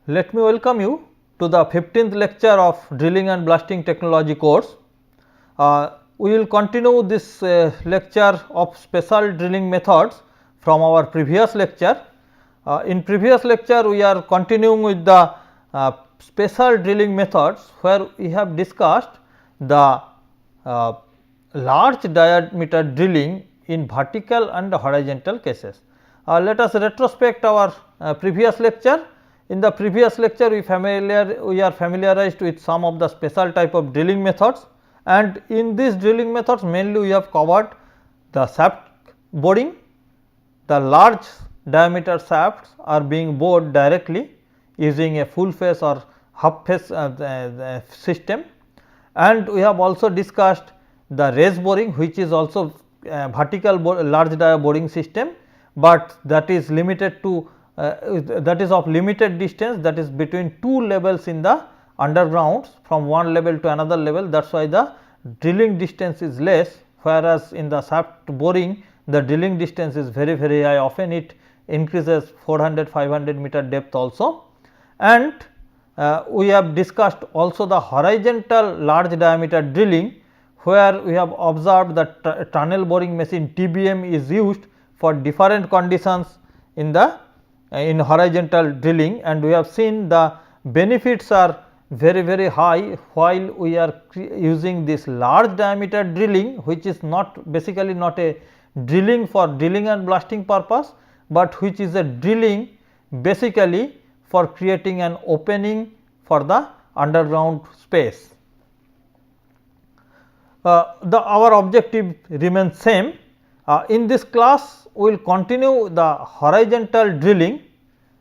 Let me welcome you to the 15th lecture of Drilling and Blasting Technology course. We will continue this lecture of special drilling methods from our previous lecture. In previous lecture, we are continuing with the special drilling methods, where we have discussed the large diameter drilling in vertical and horizontal cases. Let us retrospect our previous lecture. In the previous lecture, we are familiarized with some of the special type of drilling methods, and in these drilling methods mainly we have covered the shaft boring. The large diameter shafts are being bored directly using a full face or half face system, and we have also discussed the raise boring, which is also vertical large dia boring system, but that is limited to that is of limited distance, that is between two levels in the underground from one level to another level. That is why the drilling distance is less, whereas in the shaft boring the drilling distance is very high, often it increases 400-500 meter depth also. And we have discussed also the horizontal large diameter drilling, where we have observed that tunnel boring machine TBM is used for different conditions in the in horizontal drilling, and we have seen the benefits are very high while we are using this large diameter drilling, which is not basically not a drilling for drilling and blasting purpose, but which is a drilling basically for creating an opening for the underground space. Our objective remains same. In this class we will continue the horizontal drilling,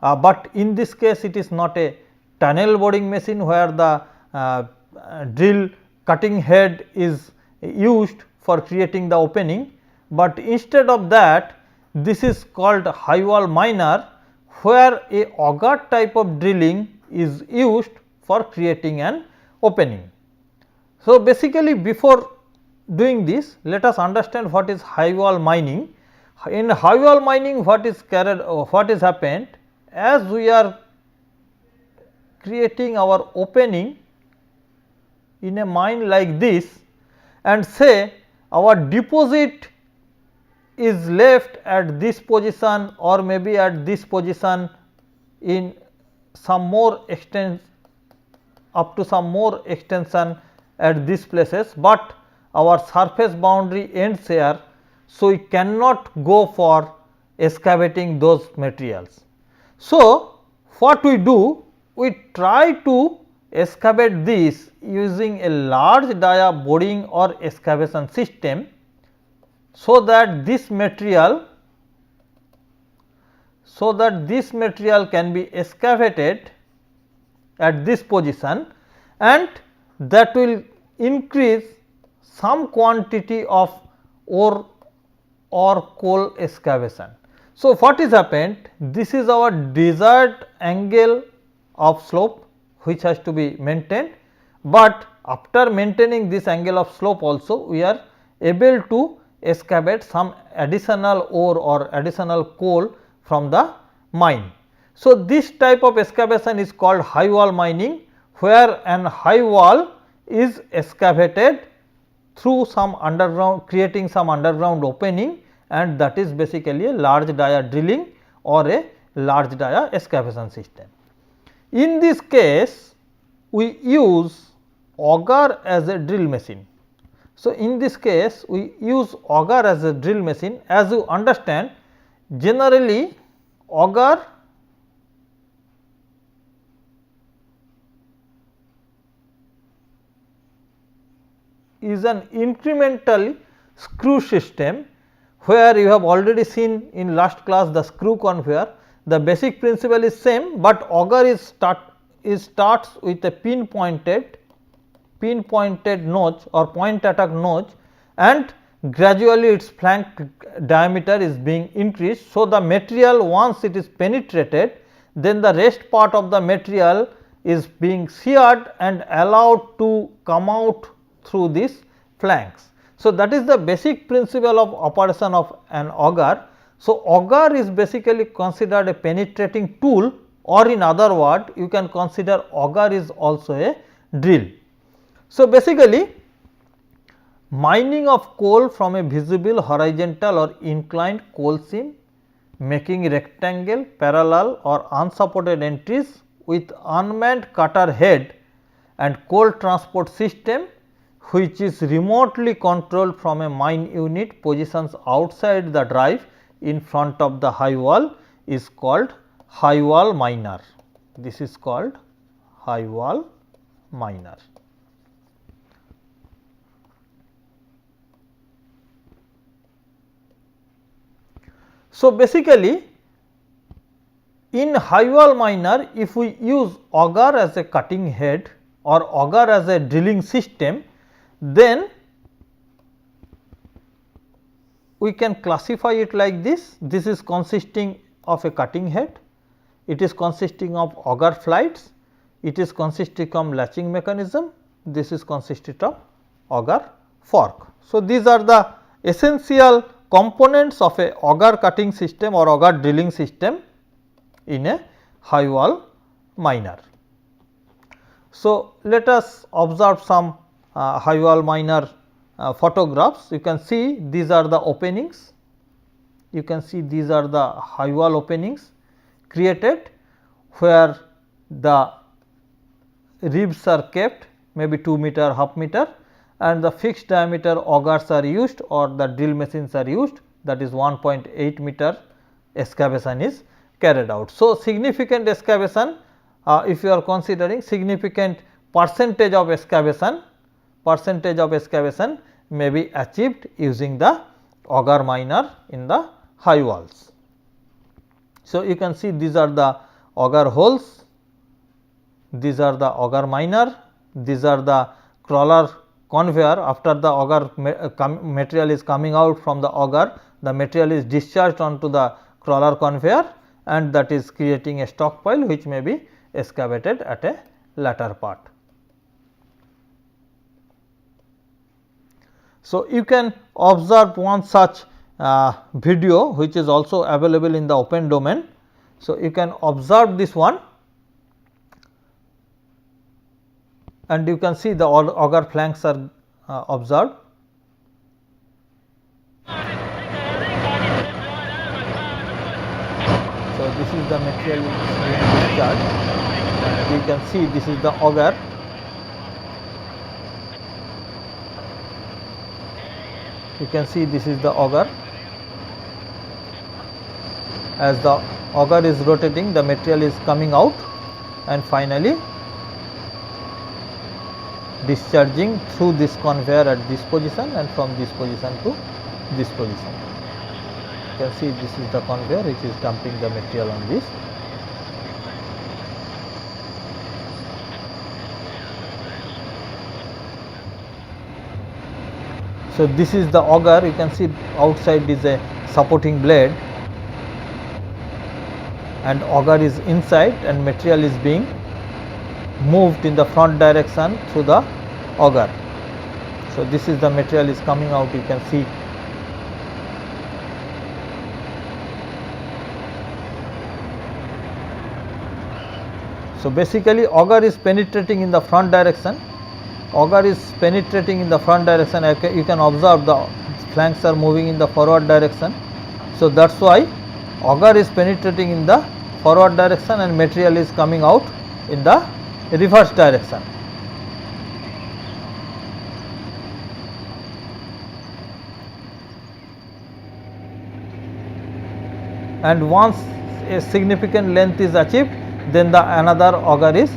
but in this case it is not a tunnel boring machine where the drill cutting head is used for creating the opening, but instead of that this is called high wall miner, where a auger type of drilling is used for creating an opening. So, basically before doing this, let us understand what is high wall mining. In high wall mining, what is happened, as we are creating our opening in a mine like this, and say our deposit is left at this position or maybe at this position in some more extent up to some more extension at these places, but our surface boundary ends here. So, we cannot go for excavating those materials. So, what we do? We try to excavate this using a large dia boring or excavation system, so that this material can be excavated at this position, and that will increase some quantity of ore or coal excavation. So, what is happened? This is our desired angle of slope which has to be maintained, but after maintaining this angle of slope also we are able to excavate some additional ore or additional coal from the mine. So, this type of excavation is called high wall mining, where an high wall is excavated through some underground, creating some underground opening, and that is basically a large dia drilling or a large dia excavation system. In this case, we use auger as a drill machine. So, in this case we use auger as a drill machine. As you understand, generally auger is an incremental screw system, where you have already seen in last class the screw conveyor. The basic principle is same, but auger is starts with a pinpointed notch or point attack notch, and gradually its flank diameter is being increased. So, the material, once it is penetrated, then the rest part of the material is being sheared and allowed to come out through these flanks. So, that is the basic principle of operation of an auger. So, auger is basically considered a penetrating tool or in other word you can consider auger is also a drill. So, basically mining of coal from a visible horizontal or inclined coal seam, making rectangle, parallel or unsupported entries with unmanned cutter head and coal transport system which is remotely controlled from a mine unit positions outside the drive in front of the high wall is called high wall miner. This is called high wall miner. So, basically in high wall miner, if we use auger as a cutting head or auger as a drilling system, then we can classify it like this. This is consisting of a cutting head, it is consisting of auger flights, it is consisting of latching mechanism, this is consisted of auger fork. So, these are the essential components of a auger cutting system or auger drilling system in a high wall miner. So, let us observe some high wall miner photographs. You can see these are the openings, you can see these are the high wall openings created where the ribs are kept maybe 2 meter, half meter, and the fixed diameter augers are used or the drill machines are used, that is 1.8 meter excavation is carried out. So, significant excavation, if you are considering significant percentage of excavation may be achieved using the auger miner in the high walls. So, you can see these are the auger holes, these are the auger miner, these are the crawler conveyor. After the auger material is coming out from the auger, the material is discharged onto the crawler conveyor and that is creating a stockpile which may be excavated at a later part. So, you can observe one such video which is also available in the open domain. So, you can observe this one and you can see the auger flanks are observed. So, this is the material being discharged and you can see this is the auger. You can see this is the auger. As the auger is rotating, the material is coming out and finally discharging through this conveyor at this position and from this position to this position. You can see this is the conveyor which is dumping the material on this. So, this is the auger, you can see outside is a supporting blade and auger is inside and material is being moved in the front direction through the auger. So, this is the material is coming out, you can see. So, basically auger is penetrating in the front direction, auger is penetrating in the front direction, you can observe the flanks are moving in the forward direction. So, that is why auger is penetrating in the forward direction and material is coming out in the reverse direction. And once a significant length is achieved, then the another auger is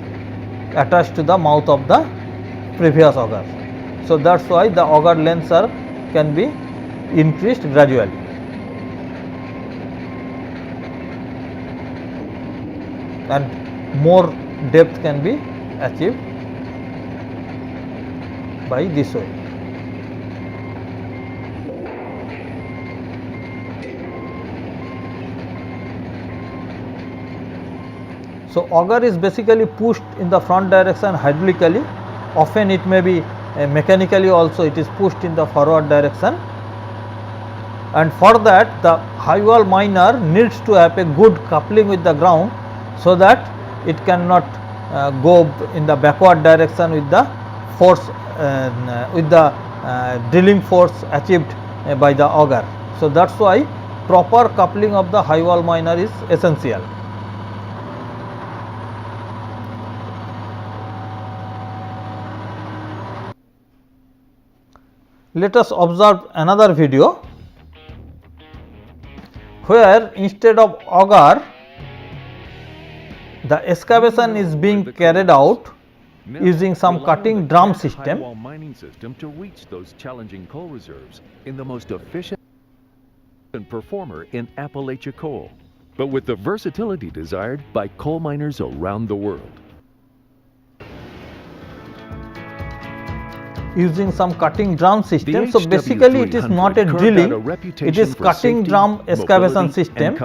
attached to the mouth of the previous auger. So, that is why the auger lengths can be increased gradually. And more depth can be achieved by this way. So, auger is basically pushed in the front direction hydraulically, often it may be mechanically also it is pushed in the forward direction, and for that the high wall miner needs to have a good coupling with the ground so that it cannot go in the backward direction with the force with the drilling force achieved by the auger. So, that is why proper coupling of the high wall miner is essential. Let us observe another video where instead of auger the excavation is being carried out using some cutting drum system. High-wall mining system to reach those challenging coal reserves in the most efficient performer in Appalachia coal, but with the versatility desired by coal miners around the world. Using some cutting drum system. So, basically it is not a drilling, it is cutting drum excavation system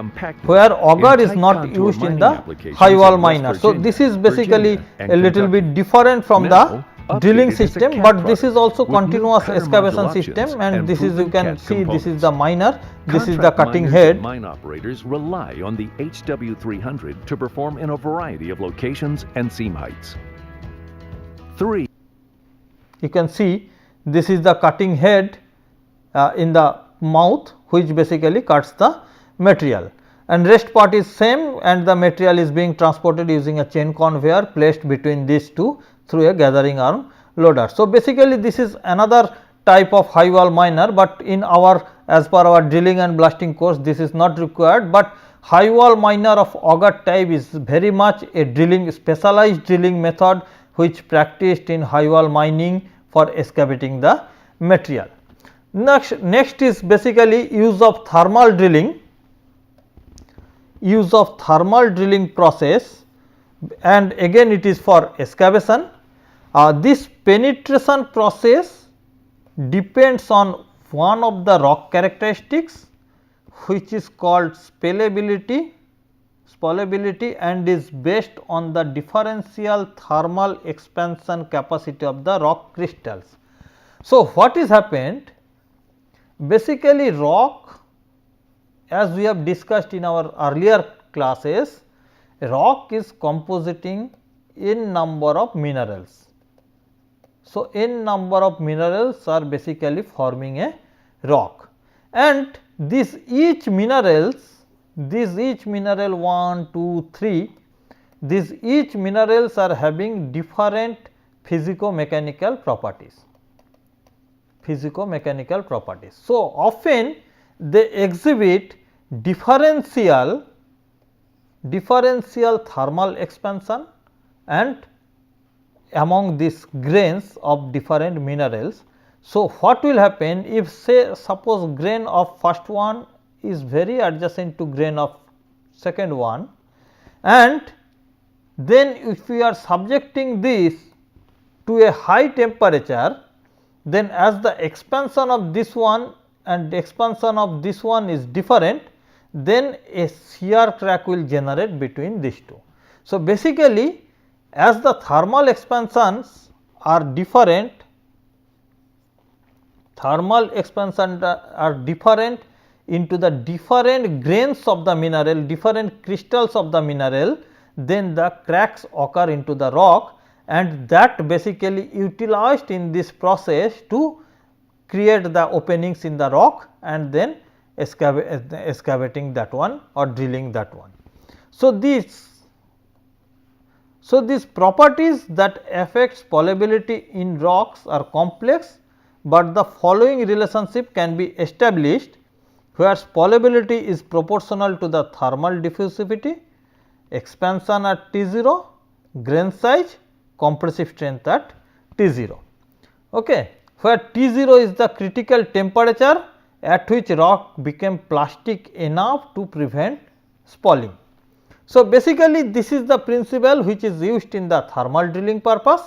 where auger is not used in the high wall miner. So, this is basically a little bit different from the drilling system, but this is also continuous excavation system, and this is, you can see, this is the miner, this is the cutting head. Mine operators rely on the HW300 to perform in a variety of locations and seam heights. 3. You can see this is the cutting head in the mouth, which basically cuts the material, and rest part is same, and the material is being transported using a chain conveyor placed between these two through a gathering arm loader. So, basically this is another type of high wall miner, but in our, as per our drilling and blasting course, this is not required, but high wall miner of auger type is very much a drilling, specialized drilling method which practiced in high wall mining for excavating the material. Next is basically use of thermal drilling, process, and again it is for excavation. This penetration process depends on one of the rock characteristics which is called spallability, and is based on the differential thermal expansion capacity of the rock crystals. So, what is happened? Basically rock, as we have discussed in our earlier classes, rock is compositing n number of minerals. So, n number of minerals are basically forming a rock, and this each mineral 1, 2, 3, these each minerals are having different physico-mechanical properties. So, often they exhibit differential thermal expansion and among these grains of different minerals. So, what will happen if, say, suppose grain of first one is very adjacent to grain of second one, and then if we are subjecting this to a high temperature, then as the expansion of this one and the expansion of this one is different, then a shear crack will generate between these two. So, basically as the thermal expansions are different, into the different grains of the mineral, different crystals of the mineral, then the cracks occur into the rock, and that basically utilized in this process to create the openings in the rock and then excavating that one or drilling that one. So, these properties that affect spallability in rocks are complex, but the following relationship can be established where spallability is proportional to the thermal diffusivity, expansion at T0, grain size, compressive strength at T0. Okay. Where T0 is the critical temperature at which rock became plastic enough to prevent spalling. So, basically this is the principle which is used in the thermal drilling purpose,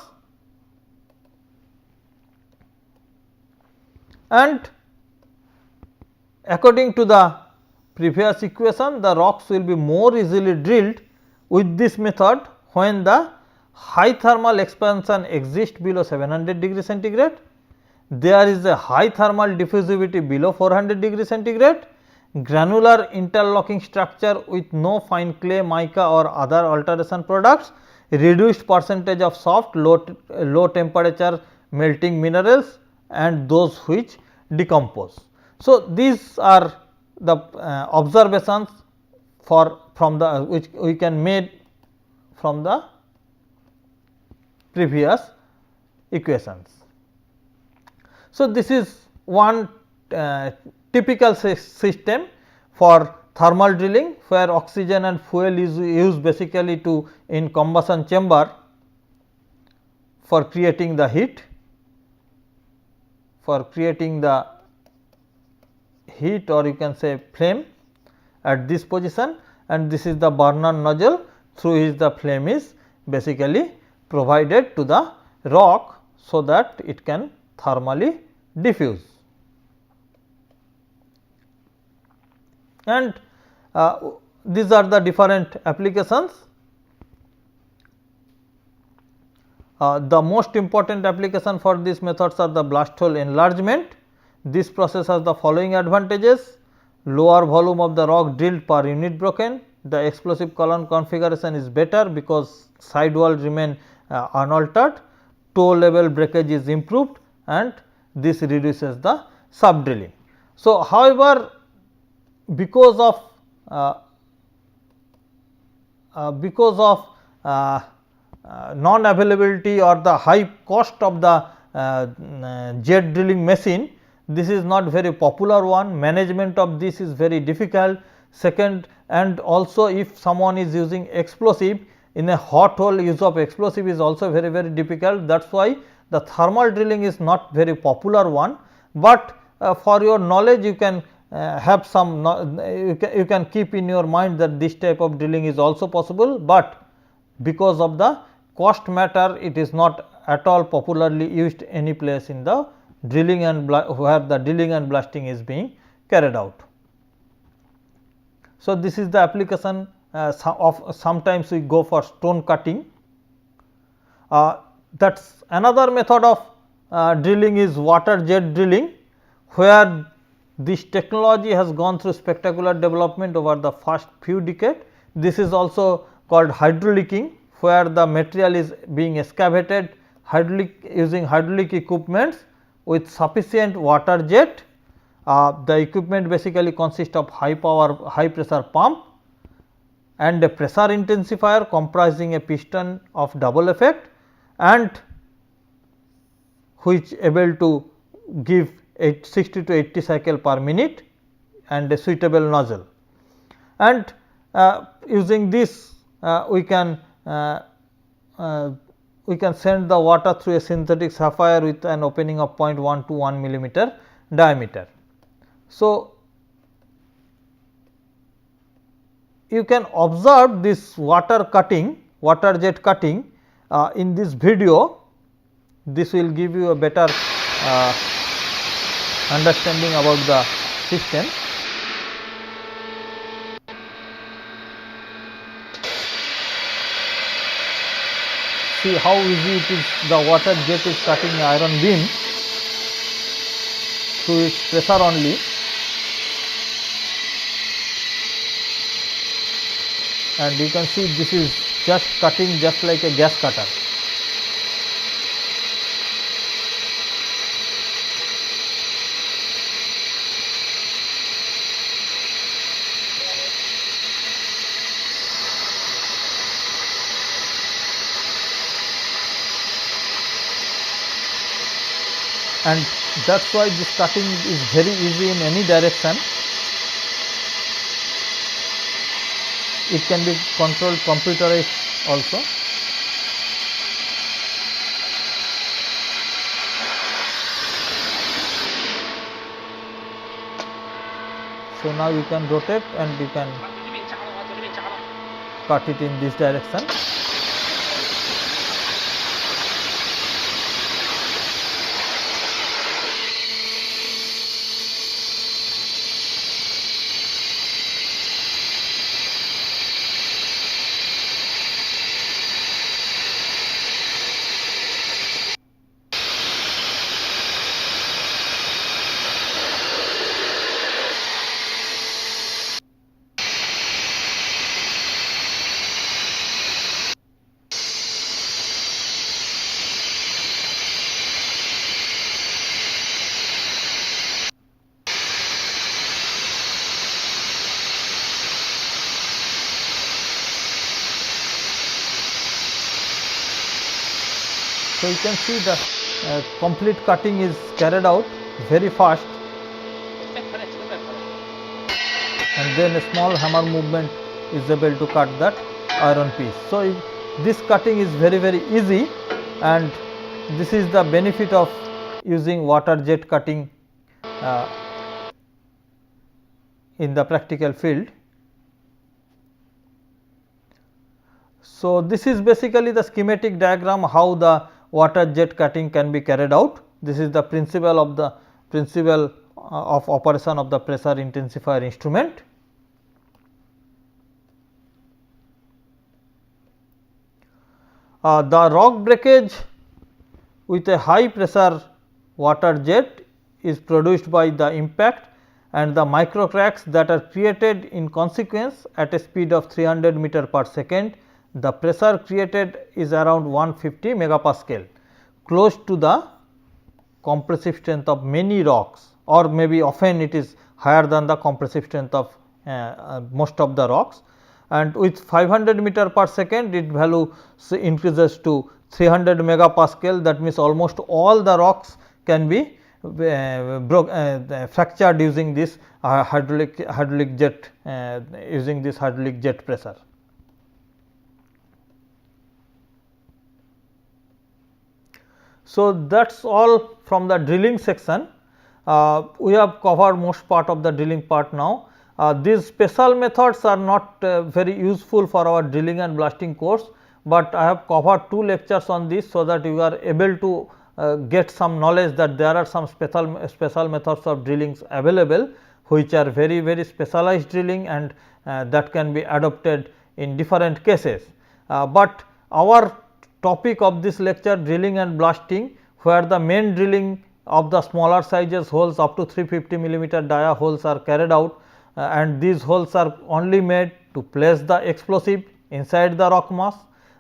and according to the previous equation, the rocks will be more easily drilled with this method when the high thermal expansion exists below 700 degree centigrade, there is a high thermal diffusivity below 400 degree centigrade, granular interlocking structure with no fine clay, mica or other alteration products, reduced percentage of soft low temperature melting minerals and those which decompose. So, these are the observations from the which we can made from the previous equations. So, this is one typical system for thermal drilling, where oxygen and fuel is used basically to in combustion chamber for creating the heat, or you can say flame at this position, and this is the burner nozzle through which the flame is basically provided to the rock, so that it can thermally diffuse. And these are the different applications. The most important application for these methods are the blast hole enlargement. This process has the following advantages: lower volume of the rock drilled per unit broken, the explosive column configuration is better because side wall remain unaltered, toe level breakage is improved, and this reduces the sub drilling. So, however, because of non availability or the high cost of the jet drilling machine, this is not very popular one. Management of this is very difficult. Second, and also if someone is using explosive in a hot hole, use of explosive is also very difficult. That is why the thermal drilling is not very popular one, but for your knowledge you can have some you can keep in your mind that this type of drilling is also possible, but because of the cost matter it is not at all popularly used any place in the drilling and where the drilling and blasting is being carried out. So, this is the application of sometimes we go for stone cutting. That is another method of drilling is water jet drilling, where this technology has gone through spectacular development over the first few decades. This is also called hydraulicking, where the material is being excavated using hydraulic equipments with sufficient water jet. The equipment basically consists of high pressure pump and a pressure intensifier comprising a piston of double effect, and which able to give 60 to 80 cycle per minute and a suitable nozzle. And using this we can send the water through a synthetic sapphire with an opening of 0.1 to 1 millimeter diameter. So, you can observe this water jet cutting in this video. This will give you a better understanding about the system. See how easy it is. The water jet is cutting iron beam through its pressure only, and you can see this is just cutting just like a gas cutter. And that is why this cutting is very easy in any direction. It can be controlled computerized also. So, now you can rotate and you can cut it in this direction. So, you can see the complete cutting is carried out very fast, and then a small hammer movement is able to cut that iron piece. So, this cutting is very easy, and this is the benefit of using water jet cutting in the practical field. So, this is basically the schematic diagram how the water jet cutting can be carried out. This is the principle of operation of the pressure intensifier instrument. The rock breakage with a high pressure water jet is produced by the impact, and the micro cracks that are created in consequence at a speed of 300 meter per second. The pressure created is around 150 megapascal, close to the compressive strength of many rocks, or maybe often it is higher than the compressive strength of most of the rocks. And with 500 meter per second, its value increases to 300 megapascal. That means, almost all the rocks can be fractured using this hydraulic jet using this hydraulic jet pressure. So, that is all from the drilling section. We have covered most part of the drilling part now. These special methods are not very useful for our drilling and blasting course, but I have covered 2 lectures on this, so that you are able to get some knowledge that there are some special methods of drillings available, which are very specialized drilling, and that can be adopted in different cases. But our topic of this lecture, drilling and blasting, where the main drilling of the smaller sizes holes up to 350 millimeter dia holes are carried out, and these holes are only made to place the explosive inside the rock mass,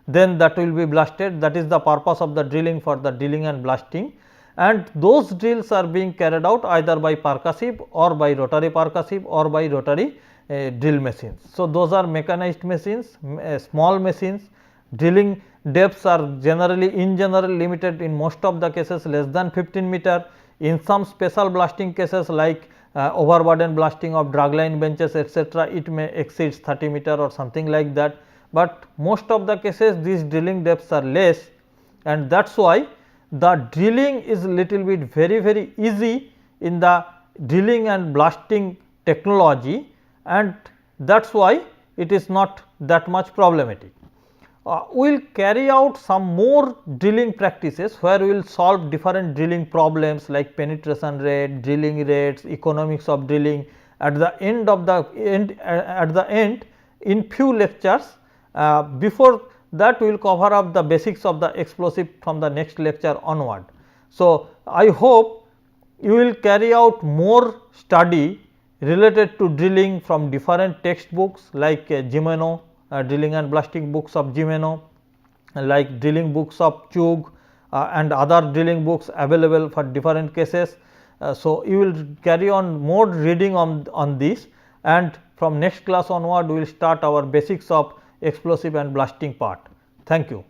then that will be blasted. That is the purpose of the drilling for the drilling and blasting, and those drills are being carried out either by percussive or by rotary percussive or by rotary drill machines. So, those are mechanized machines, small machines. Drilling depths are in general limited in most of the cases less than 15 meter. In some special blasting cases like overburden blasting of dragline benches etc., it may exceed 30 meter or something like that, but most of the cases these drilling depths are less, and that is why the drilling is little bit very easy in the drilling and blasting technology, and that is why it is not that much problematic. We will carry out some more drilling practices, where we will solve different drilling problems like penetration rate, drilling rates, economics of drilling at the end in few lectures. Before that, we will cover up the basics of the explosive from the next lecture onward. So, I hope you will carry out more study related to drilling from different textbooks like Gimeno, drilling and blasting books of Gimeno, like drilling books of Chug and other drilling books available for different cases. So, you will carry on more reading on this, and from next class onward we will start our basics of explosive and blasting part. Thank you.